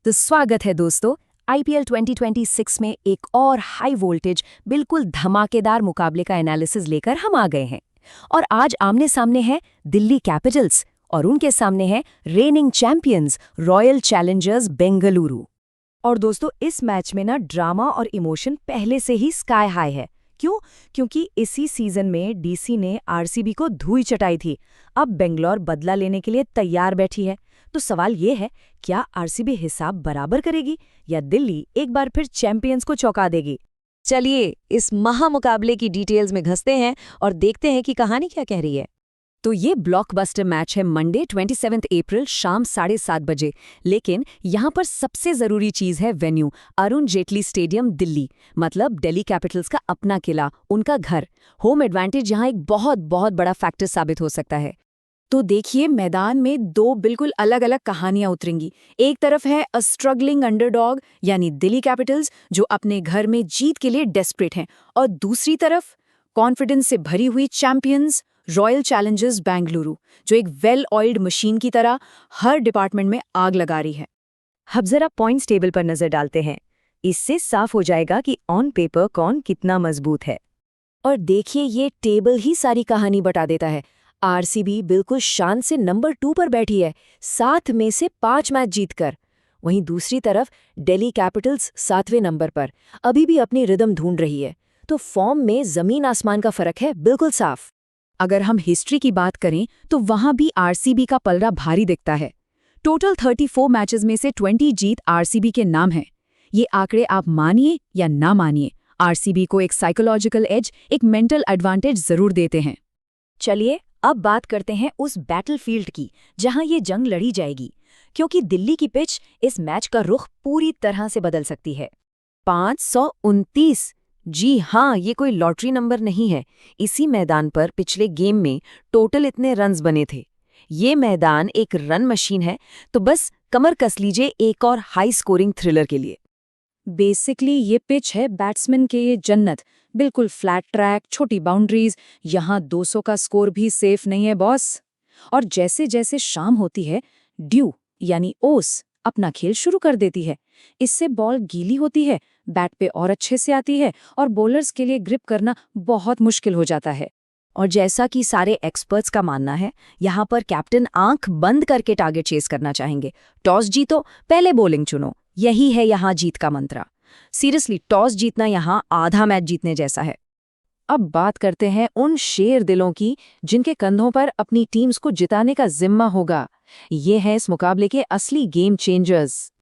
तो स्वागत है दोस्तों। आईपीएल 2026 में एक और हाई वोल्टेज बिल्कुल धमाकेदार मुकाबले का एनालिसिस लेकर हम आ गए हैं। और आज आमने सामने है दिल्ली कैपिटल्स और उनके सामने है raining champions royal Challengers Bengaluru. और दोस्तों इस मैच में ना ड्रामा और इमोशन पहले से ही स्काई हाई है। क्यों? क्योंकि इसी सीजन में डीसी ने आरसीबी को धूल चटाई थी। अब बेंगलोर बदला लेने के लिए तैयार बैठी है। तो सवाल ये है, क्या आरसीबी हिसाब बराबर करेगी या दिल्ली एक बार फिर चैंपियंस को चौंका देगी? चलिए इस महामुकाबले की डिटेल्स में घुसते हैं और देखते हैं कि कहानी क्या कह रही है। तो ये ब्लॉकबस्टर मैच है मंडे 27 अप्रैल शाम 7:30 बजे। लेकिन यहाँ पर सबसे ज़रूरी चीज़ है वेन्यू, अरुण जेटली स्टेडियम दिल्ली, मतलब दिल्ली कैपिटल्स का अपना किला, उनका घर। होम एडवांटेज यहाँ एक बहुत बहुत बड़ा फैक्टर साबित हो सकता है। तो देखिए मैदान में दो बिल्कुल अलग अलग कहानियां उतरेंगी। एक तरफ है अ स्ट्रगलिंग अंडरडॉग यानी दिल्ली कैपिटल्स जो अपने घर में जीत के लिए डेस्परेट हैं, और दूसरी तरफ कॉन्फिडेंस से भरी हुई चैंपियंस रॉयल चैलेंजर्स बेंगलुरु जो एक वेल ऑयल्ड मशीन की तरह हर डिपार्टमेंट में आग लगा रही है। अब जरा पॉइंट्स टेबल पर नजर डालते हैं। इससे साफ हो जाएगा कि ऑन पेपर कौन कितना मजबूत है। और देखिए ये टेबल ही सारी कहानी बता देता है। आरसीबी बिल्कुल शान से नंबर 2 पर बैठी है, 7 में से 5 मैच जीतकर। वहीं दूसरी तरफ दिल्ली कैपिटल्स 7वें नंबर पर अभी भी अपनी रिदम ढूंढ रही है। तो फॉर्म में जमीन आसमान का फर्क है, बिल्कुल साफ। अगर हम हिस्ट्री की बात करें तो वहां भी आरसीबी का पलड़ा भारी दिखता है। टोटल 34 मैचेस में से 20 जीत आरसीबी के नाम है। ये आंकड़े आप मानिए या ना मानिए, आरसीबी को एक साइकोलॉजिकल एज, एक मेंटल एडवांटेज जरूर देते हैं। चलिए अब बात करते हैं उस बैटलफील्ड की जहां ये जंग लड़ी जाएगी, क्योंकि दिल्ली की पिच इस मैच का रुख पूरी तरह से बदल सकती है। 529, जी हाँ, ये कोई लॉटरी नंबर नहीं है। इसी मैदान पर पिछले गेम में टोटल इतने रन्स बने थे। ये मैदान एक रन मशीन है, तो बस कमर कस लीजिए एक और हाई स्कोरिंग थ्रिलर के लिए। बेसिकली ये पिच है बैट्समैन के ये जन्नत। बिल्कुल फ्लैट ट्रैक, छोटी बाउंड्रीज, यहाँ 200 का स्कोर भी सेफ नहीं है बॉस। और जैसे जैसे शाम होती है, ड्यू यानी ओस अपना खेल शुरू कर देती है। इससे बॉल गीली होती है, बैट पे और अच्छे से आती है और बॉलर्स के लिए ग्रिप करना बहुत मुश्किल हो जाता है। और जैसा कि सारे एक्सपर्ट्स का मानना है, यहाँ पर कैप्टन आंख बंद करके टारगेट चेस करना चाहेंगे। टॉस जीतो, पहले बॉलिंग चुनो, यही है यहाँ जीत का मंत्र। सीरियसली टॉस जीतना यहाँ आधा मैच जीतने जैसा है। अब बात करते हैं उन शेर दिलों की जिनके कंधों पर अपनी टीम्स को जिताने का जिम्मा होगा। ये हैं इस मुकाबले के असली गेम चेंजर्स।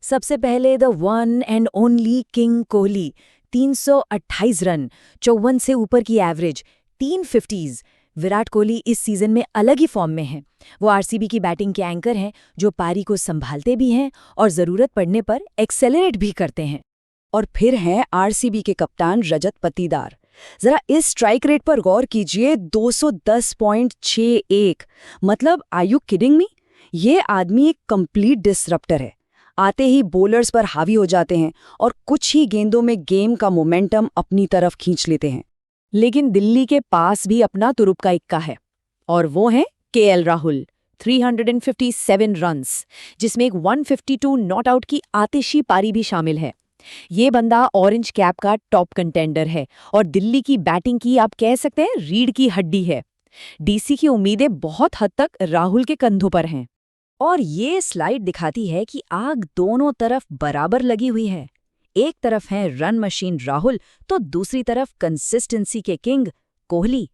सबसे पहले the one and only king Kohli, 328 run, 54 से ऊपर की एवरेज, 3 50s। विराट कोहली इस सीजन में अलग ही फॉर्म में हैं। वो आरसीबी की बैटिंग के एंकर हैं, जो पारी को संभालते भी हैं और जरूरत पड़ने पर एक्सेलरेट भी करते हैं। और फिर हैं आरसीबी के कप्तान रजत पटीदार। जरा इस स्ट्राइक रेट पर गौर कीजिए, 210.61। मतलब आर यू किडिंग मी? ये आदमी एक कंप्लीट डिसरप्टर है। आते ही बॉलर्स पर हावी हो जाते हैं और कुछ ही गेंदों में गेम का मोमेंटम अपनी तरफ खींच लेते हैं। लेकिन दिल्ली के पास भी अपना तुरुप का इक्का है, और वो है केएल राहुल। 357 रन्स, जिसमें एक 152 नॉट आउट की आतिशी पारी भी शामिल है। ये बंदा ऑरेंज कैप का टॉप कंटेंडर है और दिल्ली की बैटिंग की आप कह सकते हैं रीढ़ की हड्डी है। डीसी की उम्मीदें बहुत हद तक राहुल के कंधों पर हैं। और ये स्लाइड दिखाती है कि आग दोनों तरफ बराबर लगी हुई है। एक तरफ है रन मशीन राहुल, तो दूसरी तरफ कंसिस्टेंसी के किंग कोहली।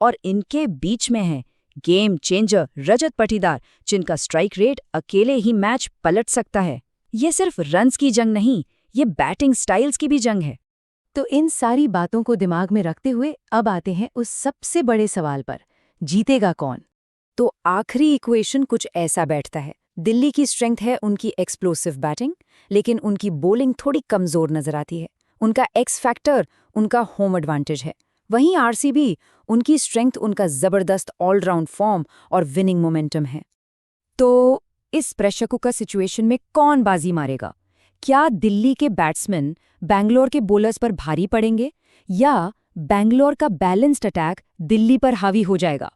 और इनके बीच में है गेम चेंजर रजत पटीदार, जिनका स्ट्राइक रेट अकेले ही मैच पलट सकता है। ये सिर्फ रन्स की जंग नहीं, ये बैटिंग स्टाइल्स की भी जंग है। तो इन सारी बातों को दिमाग में रखते हुए अब आते हैं उस सबसे बड़े सवाल पर, जीतेगा कौन? तो आखिरी इक्वेशन कुछ ऐसा बैठता है। दिल्ली की स्ट्रेंथ है उनकी एक्सप्लोसिव बैटिंग, लेकिन उनकी बॉलिंग थोड़ी कमजोर नजर आती है। उनका एक्स फैक्टर उनका होम एडवांटेज है। वहीं आरसीबी, उनकी स्ट्रेंथ उनका जबरदस्त ऑलराउंड फॉर्म और विनिंग मोमेंटम है। तो इस प्रेशर कुकर सिचुएशन में कौन बाजी मारेगा? क्या दिल्ली के बैट्समैन बैंगलोर के बॉलर्स पर भारी पड़ेंगे, या बैंगलोर का बैलेंस्ड अटैक दिल्ली पर हावी हो जाएगा?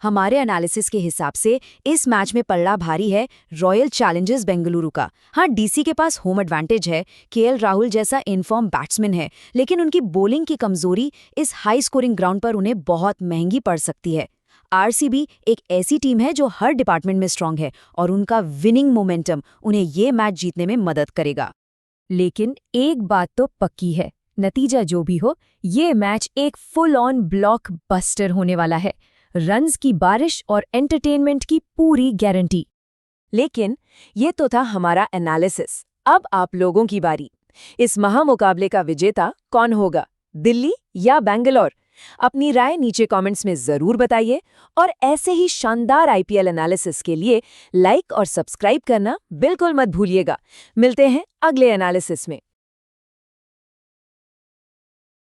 हमारे एनालिसिस के हिसाब से इस मैच में पल्ला भारी है रॉयल चैलेंजर्स बेंगलुरु का। हाँ, डीसी के पास होम एडवांटेज है, केएल राहुल जैसा इनफॉर्म बैट्समैन है, लेकिन उनकी बॉलिंग की कमजोरी इस हाई स्कोरिंग ग्राउंड पर उन्हें बहुत महंगी पड़ सकती है। आरसीबी एक ऐसी टीम है जो हर डिपार्टमेंट में स्ट्रांग है और उनका विनिंग मोमेंटम उन्हें ये मैच जीतने में मदद करेगा। लेकिन एक बात तो पक्की है, नतीजा जो भी हो, ये मैच एक फुल ऑन ब्लॉकबस्टर होने वाला है। रन्स की बारिश और एंटरटेनमेंट की पूरी गारंटी। लेकिन ये तो था हमारा एनालिसिस। अब आप लोगों की बारी। इस महामुकाबले का विजेता कौन होगा, दिल्ली या बैंगलोर? अपनी राय नीचे कमेंट्स में जरूर बताइए और ऐसे ही शानदार आईपीएल एनालिसिस के लिए लाइक और सब्सक्राइब करना बिल्कुल मत भूलिएगा। मिलते हैं अगले एनालिसिस में।